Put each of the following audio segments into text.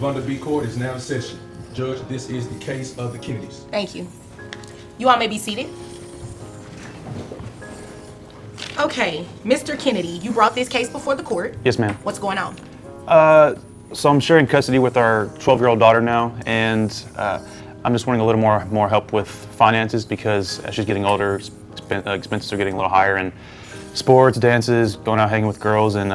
Vonda B court is now in session. Judge, this is the case of the Kennedys. Thank you. You all may be seated. Okay, Mr. Kennedy, you brought this case before the court. Yes, ma'am. What's going on? So I'm sharing custody with our 12-year-old daughter now, and I'm just wanting a little more help with finances because as she's getting older, expenses are getting a little higher, and sports, dances, going out hanging with girls, and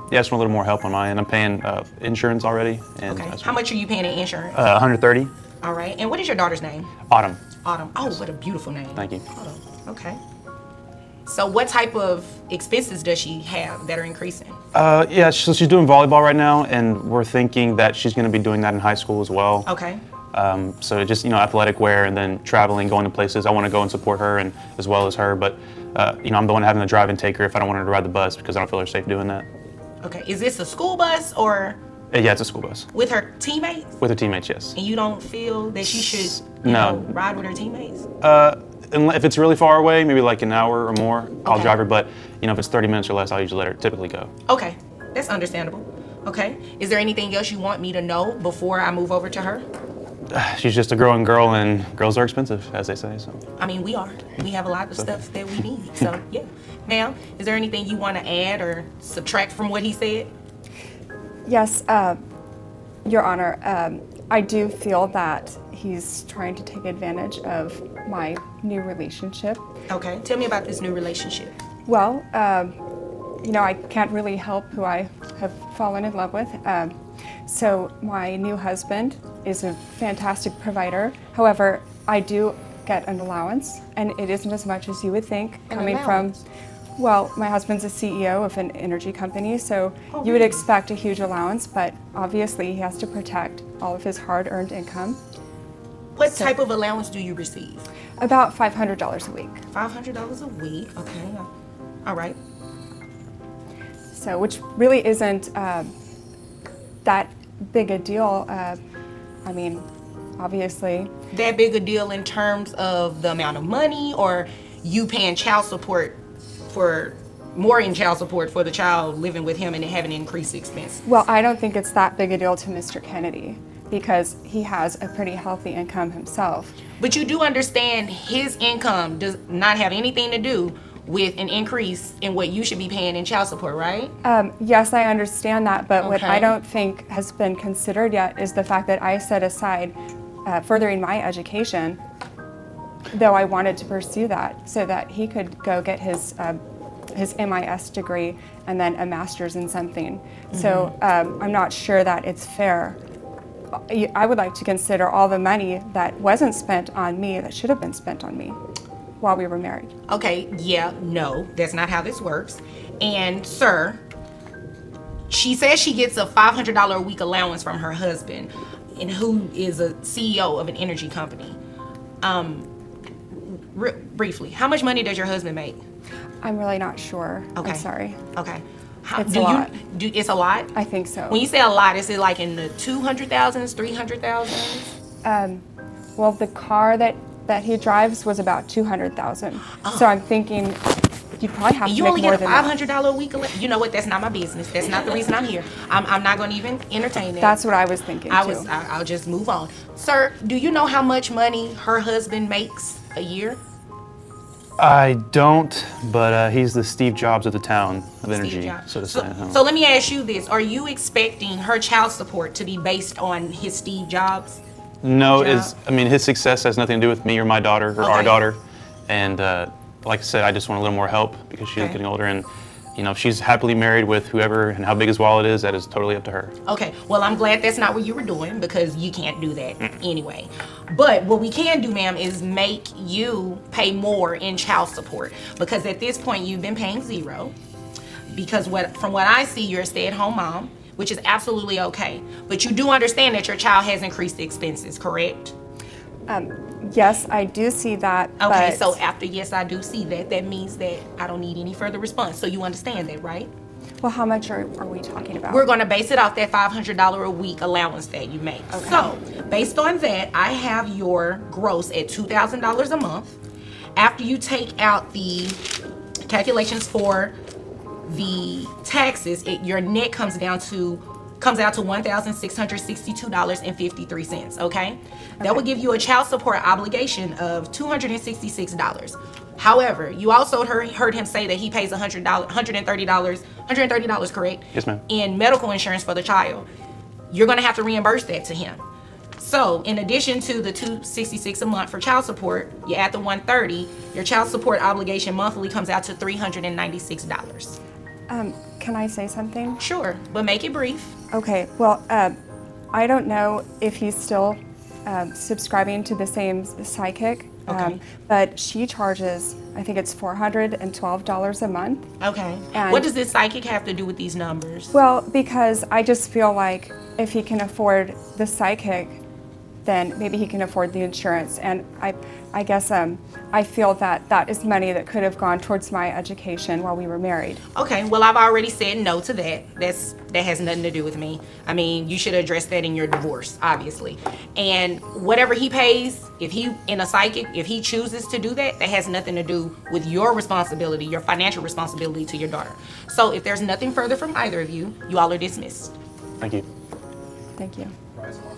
yeah, just want a little more help on my end. I'm paying insurance already. And Okay. How much are you paying in insurance? 130. All right. And what is your daughter's name? Autumn. Autumn. Oh, what a beautiful name. Thank you. Autumn. Okay. So what type of expenses does she have that are increasing? Yeah, so she's doing volleyball right now, and we're thinking that she's going to be doing that in high school as well. Okay. So just, athletic wear and then traveling, going to places. I want to go and support her and as well as her, but, I'm the one having to drive and take her if I don't want her to ride the bus because I don't feel her safe doing that. Okay. Is this a school bus or? Yeah, it's a school bus. With her teammates? With her teammates, yes. And you don't feel that she should, No. ride with her teammates? If it's really far away, maybe like an hour or more, I'll Okay. drive her, but, if it's 30 minutes or less, I'll usually let her typically go. Okay. That's understandable. Okay. Is there anything else you want me to know before I move over to her? She's just a growing girl, and girls are expensive, as they say, so. I mean, we are. We have a lot of stuff that we need. So, yeah. Ma'am, is there anything you want to add or subtract from what he said? Yes, Your Honor, I do feel that he's trying to take advantage of my new relationship. Okay. Tell me about this new relationship. Well, I can't really help who I have fallen in love with. So my new husband is a fantastic provider. However, I do get an allowance, and it isn't as much as you would think coming from. Well, my husband's a CEO of an energy company, so you would expect a huge allowance, but obviously he has to protect all of his hard-earned income. What type of allowance do you receive? About $500 a week. $500 a week. Okay. All right. So, which really isn't that big a deal. I mean, obviously. That big a deal in terms of the amount of money, or you paying child support for more in child support for the child living with him and having increased expense? Well, I don't think it's that big a deal to Mr. Kennedy because he has a pretty healthy income himself. But you do understand his income does not have anything to do with an increase in what you should be paying in child support, right? Yes, I understand that, but what I Okay. don't think has been considered yet is the fact that I set aside furthering my education, though I wanted to pursue that, so that he could go get his MIS degree and then a master's in something. So I'm not sure that it's fair. I would like to consider all the money that wasn't spent on me that should have been spent on me while we were married. Okay, yeah, no, that's not how this works. And sir, she says she gets a $500 a week allowance from her husband, and who is a CEO of an energy company. Briefly, how much money does your husband make? I'm really not sure. Okay. I'm sorry. Okay. It's a lot. It's a lot? I think so. When you say a lot, is it like in the 200,000s, 300,000s? Well, the car that he drives was about 200,000. So I'm thinking you probably have And to you make only more get a than that. $500 a week allowance? You know what? That's not my business. That's not the reason I'm here. I'm not going to even entertain that. That's what I was thinking too. I'll just move on. Sir, do you know how much money her husband makes a year? I don't, but he's the Steve Jobs of the town of energy, Steve Jobs. so to say. So let me ask you this. Are you expecting her child support to be based on his Steve Jobs? No, job? his success has nothing to do with me or my daughter or our Okay. daughter. And like I said, I just want a little more help because she's Okay. getting older. And, if she's happily married with whoever and how big his wallet is, that is totally up to her. Okay, well, I'm glad that's not what you were doing because you can't do that anyway. But what we can do, ma'am, is make you pay more in child support because at this point you've been paying zero. Because from what I see, you're a stay-at-home mom, which is absolutely okay. But you do understand that your child has increased expenses, correct? Yes, I do see that. Okay, but so after yes, I do see that, that means that I don't need any further response. So you understand that, right? well, how much are we talking about? We're going to base it off that $500 a week allowance that you make. Okay. So, based on that, I have your gross at $2,000 a month. After you take out the calculations for the taxes, your net comes down to comes out to $1,662.53, okay? That would give you a child support obligation of $266. However, you also heard him say that he pays $130, correct? Yes, ma'am. In medical insurance for the child. You're gonna have to reimburse that to him. So, in addition to the $266 a month for child support, you add the $130, your child support obligation monthly comes out to $396. Can I say something? Sure, but make it brief. Okay, well, I don't know if he's still subscribing to the same psychic, Okay. but she charges, I think it's $412 a month. Okay. And- What does this psychic have to do with these numbers? Well, because I just feel like if he can afford the psychic, then maybe he can afford the insurance. And I guess I feel that that is money that could have gone towards my education while we were married. Okay, well, I've already said no to that. That has nothing to do with me. I mean, you should address that in your divorce, obviously. And whatever he pays, if he chooses to do that, that has nothing to do with your responsibility, your financial responsibility to your daughter. So if there's nothing further from either of you, you all are dismissed. Thank you. Thank you. Rise on.